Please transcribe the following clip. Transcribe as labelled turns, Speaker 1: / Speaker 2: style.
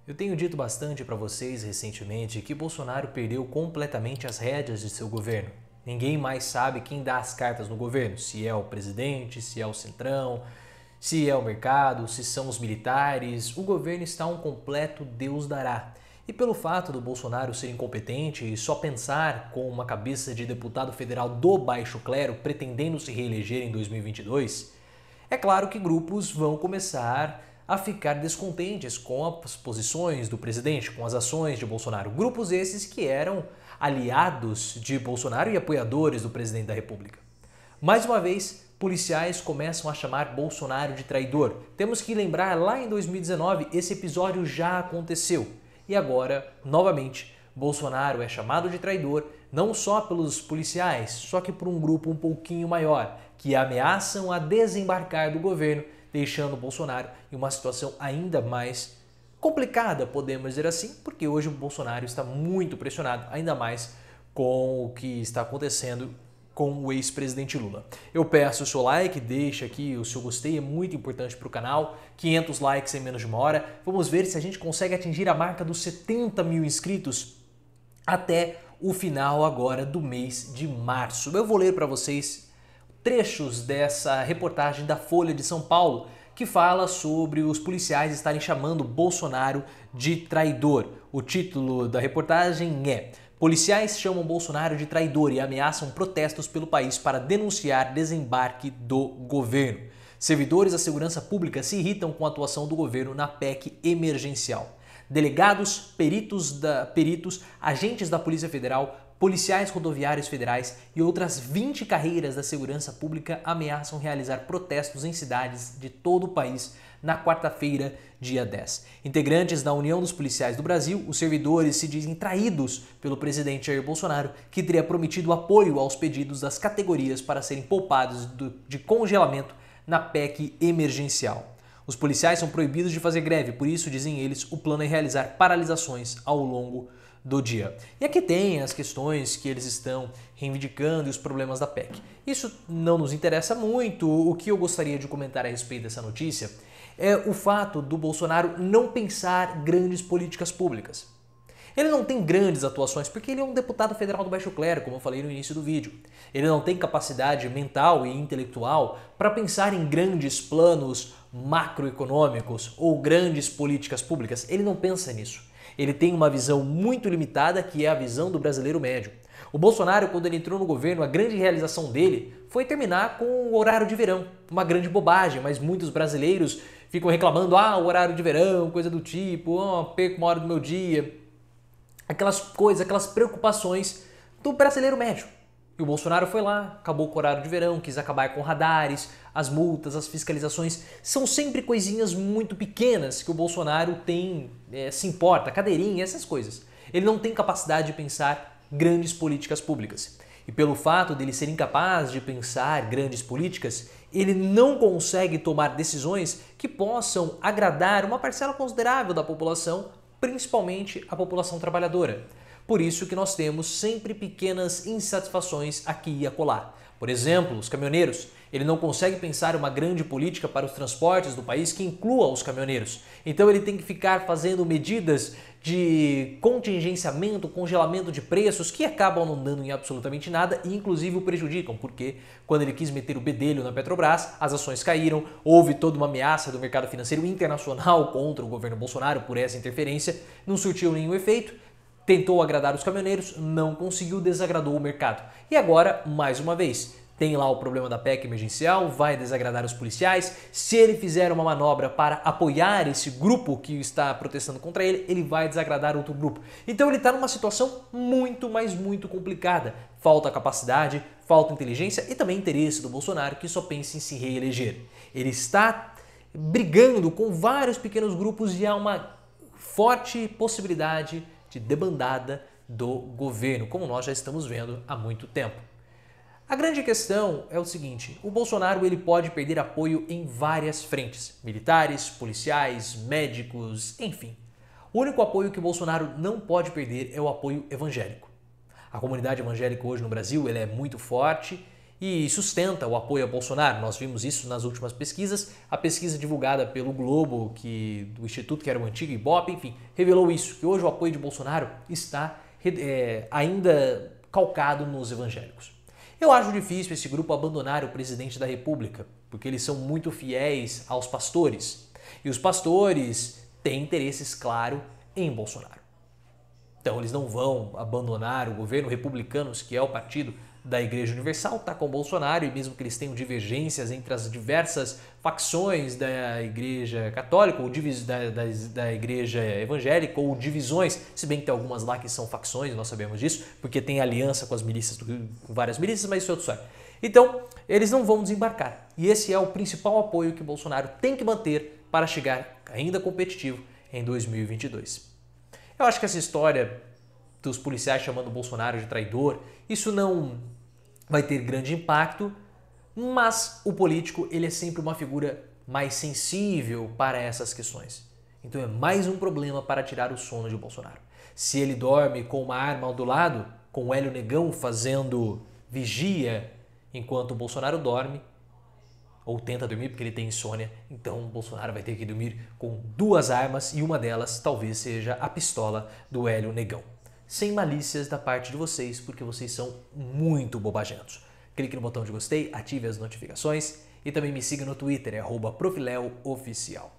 Speaker 1: Eu tenho dito bastante para vocês recentemente que Bolsonaro perdeu completamente as rédeas de seu governo. Ninguém mais sabe quem dá as cartas no governo, se é o presidente, se é o centrão, se é o mercado, se são os militares. O governo está um completo Deus dará. E pelo fato do Bolsonaro ser incompetente e só pensar com uma cabeça de deputado federal do baixo clero pretendendo se reeleger em 2022, é claro que grupos vão começar a ficar descontentes com as posições do presidente, com as ações de Bolsonaro. Grupos esses que eram aliados de Bolsonaro e apoiadores do presidente da República. Mais uma vez, policiais começam a chamar Bolsonaro de traidor. Temos que lembrar, lá em 2019, esse episódio já aconteceu. E agora, novamente, Bolsonaro é chamado de traidor não só pelos policiais, só que por um grupo um pouquinho maior, que ameaçam a desembarcar do governo, deixando Bolsonaro em uma situação ainda mais complicada, podemos dizer assim, porque hoje o Bolsonaro está muito pressionado, ainda mais com o que está acontecendo com o ex-presidente Lula. Eu peço o seu like, deixa aqui o seu gostei, é muito importante para o canal, 500 likes em menos de uma hora. Vamos ver se a gente consegue atingir a marca dos 70 mil inscritos até o final agora do mês de março. Eu vou ler para vocês trechos dessa reportagem da Folha de São Paulo que fala sobre os policiais estarem chamando Bolsonaro de traidor. O título da reportagem é: policiais chamam Bolsonaro de traidor e ameaçam protestos pelo país para denunciar desembarque do governo. Servidores da segurança pública se irritam com a atuação do governo na PEC emergencial. Delegados, peritos, agentes da Polícia Federal, policiais rodoviários federais e outras 20 carreiras da segurança pública ameaçam realizar protestos em cidades de todo o país na quarta-feira, dia 10. Integrantes da União dos Policiais do Brasil, os servidores se dizem traídos pelo presidente Jair Bolsonaro, que teria prometido apoio aos pedidos das categorias para serem poupados de congelamento na PEC emergencial. Os policiais são proibidos de fazer greve, por isso, dizem eles, o plano é realizar paralisações ao longo do dia. E aqui tem as questões que eles estão reivindicando e os problemas da PEC. Isso não nos interessa muito. O que eu gostaria de comentar a respeito dessa notícia é o fato do Bolsonaro não pensar grandes políticas públicas. Ele não tem grandes atuações porque ele é um deputado federal do baixo clero, como eu falei no início do vídeo. Ele não tem capacidade mental e intelectual para pensar em grandes planos macroeconômicos ou grandes políticas públicas. Ele não pensa nisso. Ele tem uma visão muito limitada, que é a visão do brasileiro médio. O Bolsonaro, quando ele entrou no governo, a grande realização dele foi terminar com o horário de verão. Uma grande bobagem, mas muitos brasileiros ficam reclamando: o horário de verão, coisa do tipo, perco uma hora do meu dia. Aquelas coisas, aquelas preocupações do brasileiro médio. E o Bolsonaro foi lá, acabou com o horário de verão, quis acabar com radares, as multas, as fiscalizações. São sempre coisinhas muito pequenas que o Bolsonaro se importa, cadeirinha, essas coisas. Ele não tem capacidade de pensar grandes políticas públicas. E pelo fato dele ser incapaz de pensar grandes políticas, ele não consegue tomar decisões que possam agradar uma parcela considerável da população, principalmente a população trabalhadora. Por isso que nós temos sempre pequenas insatisfações aqui e acolá. Por exemplo, os caminhoneiros. Ele não consegue pensar uma grande política para os transportes do país que inclua os caminhoneiros. Então ele tem que ficar fazendo medidas de contingenciamento, congelamento de preços que acabam não dando em absolutamente nada e inclusive o prejudicam, porque quando ele quis meter o bedelho na Petrobras, as ações caíram, houve toda uma ameaça do mercado financeiro internacional contra o governo Bolsonaro por essa interferência, não surtiu nenhum efeito. Tentou agradar os caminhoneiros, não conseguiu, desagradou o mercado. E agora, mais uma vez, tem lá o problema da PEC emergencial, vai desagradar os policiais. Se ele fizer uma manobra para apoiar esse grupo que está protestando contra ele, ele vai desagradar outro grupo. Então ele está numa situação muito, mas muito complicada. Falta capacidade, falta inteligência e também interesse do Bolsonaro, que só pensa em se reeleger. Ele está brigando com vários pequenos grupos e há uma forte possibilidade de debandada do governo, como nós já estamos vendo há muito tempo. A grande questão é o seguinte: o Bolsonaro ele pode perder apoio em várias frentes, militares, policiais, médicos, enfim. O único apoio que o Bolsonaro não pode perder é o apoio evangélico. A comunidade evangélica hoje no Brasil ela é muito forte e sustenta o apoio a Bolsonaro. Nós vimos isso nas últimas pesquisas. A pesquisa divulgada pelo Globo, do Instituto que era o antigo Ibope, enfim, revelou isso, que hoje o apoio de Bolsonaro está ainda calcado nos evangélicos. Eu acho difícil esse grupo abandonar o presidente da República, porque eles são muito fiéis aos pastores. E os pastores têm interesses, claro, em Bolsonaro. Então eles não vão abandonar o governo. Republicanos, que é o partido da Igreja Universal, está com Bolsonaro, e mesmo que eles tenham divergências entre as diversas facções da Igreja Católica ou da Igreja Evangélica, ou divisões, se bem que tem algumas lá que são facções, nós sabemos disso, porque tem aliança com as milícias, com várias milícias, mas isso é outra história. Então, eles não vão desembarcar. E esse é o principal apoio que Bolsonaro tem que manter para chegar ainda competitivo em 2022. Eu acho que essa história dos policiais chamando o Bolsonaro de traidor, isso não vai ter grande impacto, mas o político ele é sempre uma figura mais sensível para essas questões. Então é mais um problema para tirar o sono de Bolsonaro. Se ele dorme com uma arma do lado, com o Hélio Negão fazendo vigia enquanto o Bolsonaro dorme, ou tenta dormir porque ele tem insônia, então o Bolsonaro vai ter que dormir com duas armas, e uma delas talvez seja a pistola do Hélio Negão. Sem malícias da parte de vocês, porque vocês são muito bobagentos. Clique no botão de gostei, ative as notificações e também me siga no Twitter, @profileooficial.